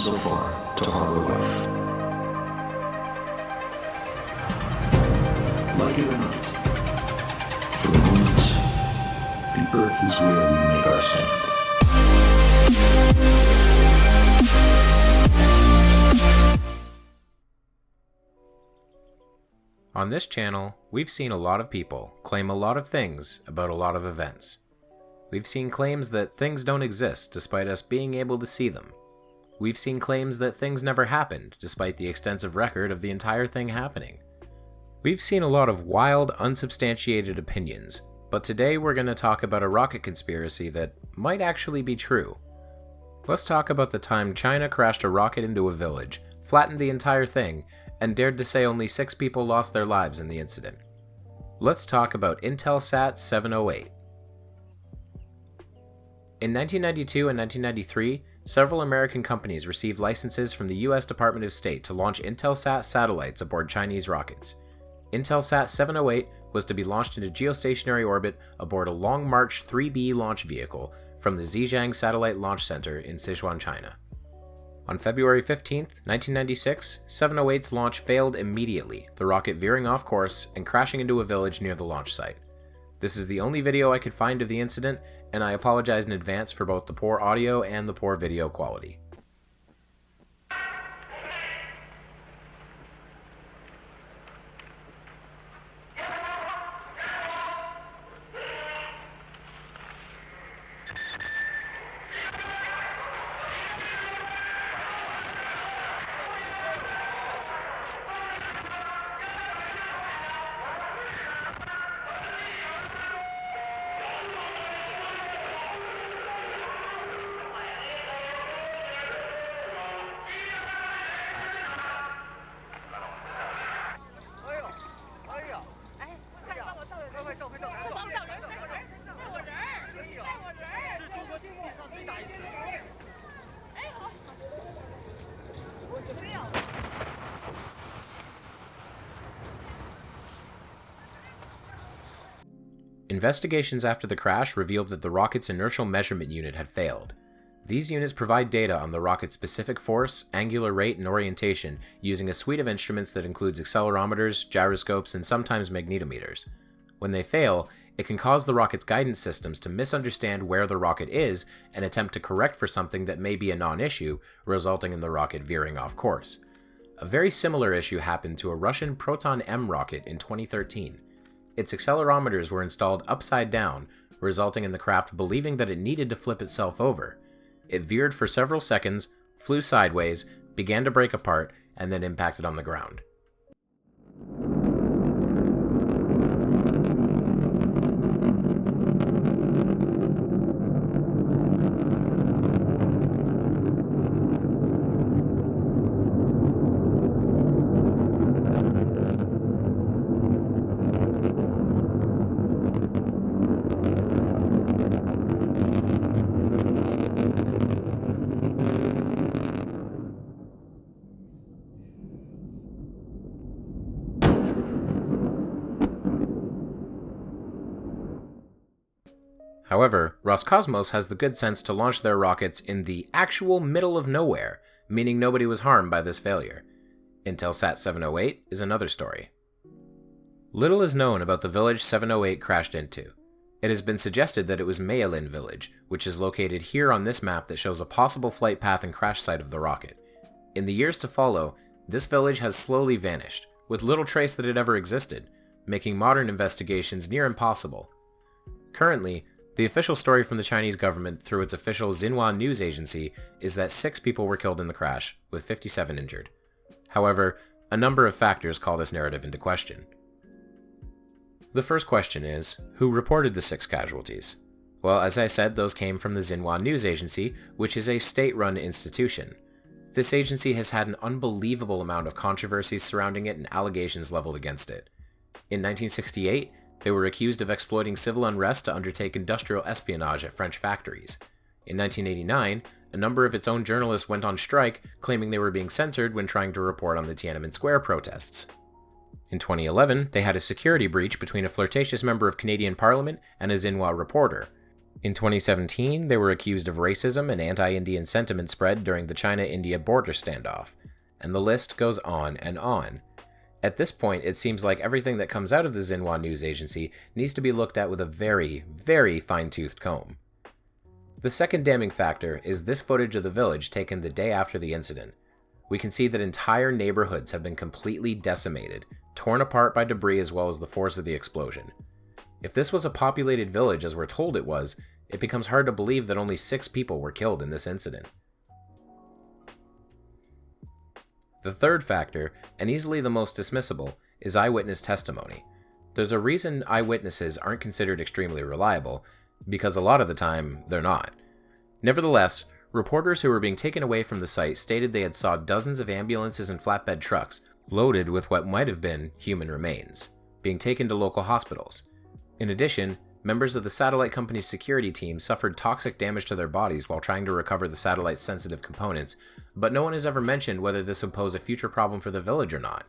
so far to harbor life. Like it or not, for the moment, the Earth is where we make our stand. On this channel, we've seen a lot of people claim a lot of things about a lot of events. We've seen claims that things don't exist despite us being able to see them. We've seen claims that things never happened despite the extensive record of the entire thing happening. We've seen a lot of wild, unsubstantiated opinions, but today we're going to talk about a rocket conspiracy that might actually be true. Let's talk about the time China crashed a rocket into a village, flattened the entire thing, and dared to say only 6 people lost their lives in the incident. Let's talk about Intelsat 708. In 1992 and 1993, several American companies received licenses from the US Department of State to launch Intelsat satellites aboard Chinese rockets. Intelsat 708 was to be launched into geostationary orbit aboard a Long March 3B launch vehicle from the Zhejiang Satellite Launch Center in Sichuan, China. On February 15, 1996, 708's launch failed immediately, the rocket veering off course and crashing into a village near the launch site. This is the only video I could find of the incident, and I apologize in advance for both the poor audio and the poor video quality. Investigations after the crash revealed that the rocket's inertial measurement unit had failed. These units provide data on the rocket's specific force, angular rate, and orientation using a suite of instruments that includes accelerometers, gyroscopes, and sometimes magnetometers. When they fail, it can cause the rocket's guidance systems to misunderstand where the rocket is and attempt to correct for something that may be a non-issue, resulting in the rocket veering off course. A very similar issue happened to a Russian Proton M rocket in 2013. Its accelerometers were installed upside down, resulting in the craft believing that it needed to flip itself over. It veered for several seconds, flew sideways, began to break apart, and then impacted on the ground. However, Roscosmos has the good sense to launch their rockets in the actual middle of nowhere, meaning nobody was harmed by this failure. Intelsat 708 is another story. Little is known about the village 708 crashed into. It has been suggested that it was Mayalin village, which is located here on this map that shows a possible flight path and crash site of the rocket. In the years to follow, this village has slowly vanished, with little trace that it ever existed, making modern investigations near impossible. Currently, the official story from the Chinese government through its official Xinhua news agency is that 6 people were killed in the crash, with 57 injured. However, a number of factors call this narrative into question. The first question is, who reported the 6 casualties? Well, as I said, those came from the Xinhua news agency, which is a state-run institution. This agency has had an unbelievable amount of controversies surrounding it and allegations leveled against it. In 1968, they were accused of exploiting civil unrest to undertake industrial espionage at French factories. In 1989, a number of its own journalists went on strike, claiming they were being censored when trying to report on the Tiananmen Square protests. In 2011, they had a security breach between a flirtatious member of Canadian Parliament and a Xinhua reporter. In 2017, they were accused of racism and anti-Indian sentiment spread during the China-India border standoff, and the list goes on and on. At this point, it seems like everything that comes out of the Xinhua news agency needs to be looked at with a very, very fine-toothed comb. The second damning factor is this footage of the village taken the day after the incident. We can see that entire neighborhoods have been completely decimated, torn apart by debris as well as the force of the explosion. If this was a populated village as we're told it was, it becomes hard to believe that only 6 people were killed in this incident. The third factor, and easily the most dismissible, is eyewitness testimony. There's a reason eyewitnesses aren't considered extremely reliable, because a lot of the time, they're not. Nevertheless, reporters who were being taken away from the site stated they had saw dozens of ambulances and flatbed trucks loaded with what might have been human remains, being taken to local hospitals. In addition, members of the satellite company's security team suffered toxic damage to their bodies while trying to recover the satellite's sensitive components, but no one has ever mentioned whether this would pose a future problem for the village or not.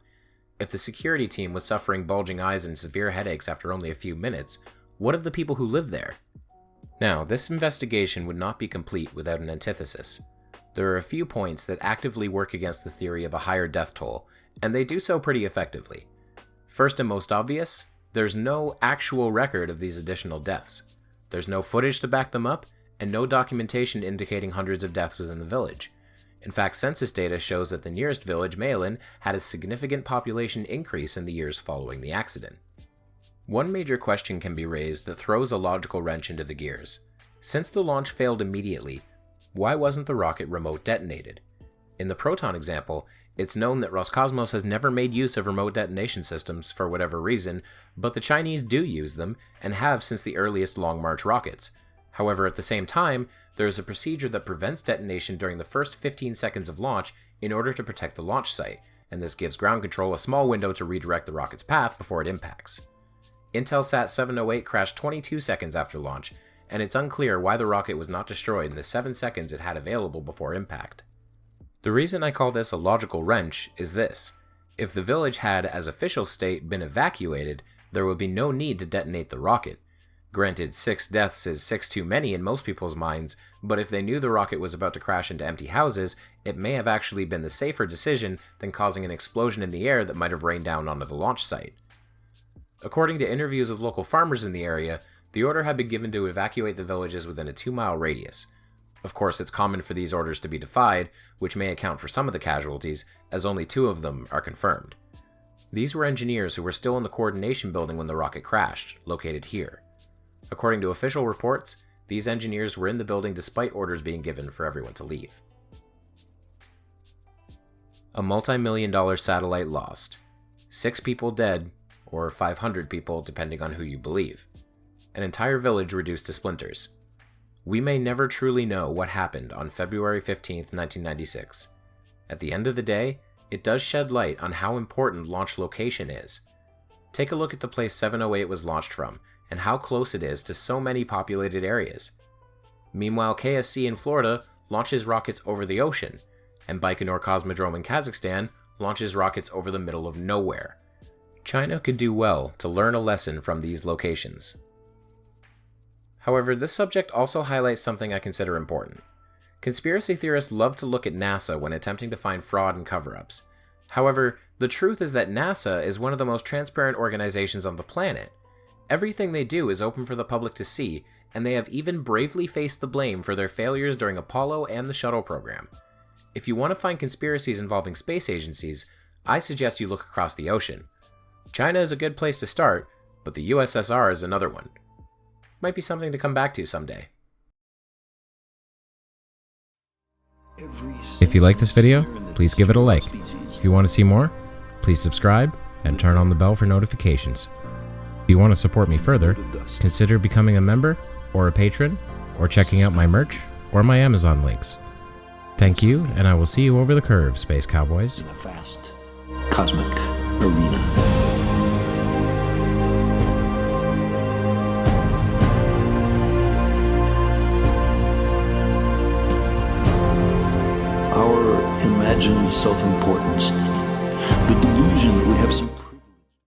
If the security team was suffering bulging eyes and severe headaches after only a few minutes, what of the people who lived there? Now, this investigation would not be complete without an antithesis. There are a few points that actively work against the theory of a higher death toll, and they do so pretty effectively. First and most obvious, there's no actual record of these additional deaths. There's no footage to back them up, and no documentation indicating hundreds of deaths was in the village. In fact, census data shows that the nearest village, Mailin, had a significant population increase in the years following the accident. One major question can be raised that throws a logical wrench into the gears. Since the launch failed immediately, why wasn't the rocket remote detonated? In the Proton example, it's known that Roscosmos has never made use of remote detonation systems for whatever reason, but the Chinese do use them, and have since the earliest Long March rockets. However, at the same time, there is a procedure that prevents detonation during the first 15 seconds of launch in order to protect the launch site, and this gives ground control a small window to redirect the rocket's path before it impacts. Intelsat 708 crashed 22 seconds after launch, and it's unclear why the rocket was not destroyed in the 7 seconds it had available before impact. The reason I call this a logical wrench is this: if the village had, as official state, been evacuated, there would be no need to detonate the rocket. Granted, 6 deaths is 6 too many in most people's minds, but if they knew the rocket was about to crash into empty houses, it may have actually been the safer decision than causing an explosion in the air that might have rained down onto the launch site. According to interviews with local farmers in the area, the order had been given to evacuate the villages within a 2-mile radius. Of course, it's common for these orders to be defied, which may account for some of the casualties, as only 2 of them are confirmed. These were engineers who were still in the coordination building when the rocket crashed, located here. According to official reports, these engineers were in the building despite orders being given for everyone to leave. A multi-million-dollar satellite lost. 6 people dead, or 500 people depending on who you believe. An entire village reduced to splinters. We may never truly know what happened on February 15th, 1996. At the end of the day, it does shed light on how important launch location is. Take a look at the place 708 was launched from, and how close it is to so many populated areas. Meanwhile, KSC in Florida launches rockets over the ocean, and Baikonur Cosmodrome in Kazakhstan launches rockets over the middle of nowhere. China could do well to learn a lesson from these locations. However, this subject also highlights something I consider important. Conspiracy theorists love to look at NASA when attempting to find fraud and cover-ups. However, the truth is that NASA is one of the most transparent organizations on the planet. Everything they do is open for the public to see, and they have even bravely faced the blame for their failures during Apollo and the shuttle program. If you want to find conspiracies involving space agencies, I suggest you look across the ocean. China is a good place to start, but the USSR is another one. Might be something to come back to someday. If you like this video, please give it a like. If you want to see more, please subscribe and turn on the bell for notifications. If you want to support me further, consider becoming a member or a patron, or checking out my merch or my Amazon links. Thank you, and I will see you over the curve, Space Cowboys. In a vast cosmic arena. Our imagined self-importance, the delusion that we have some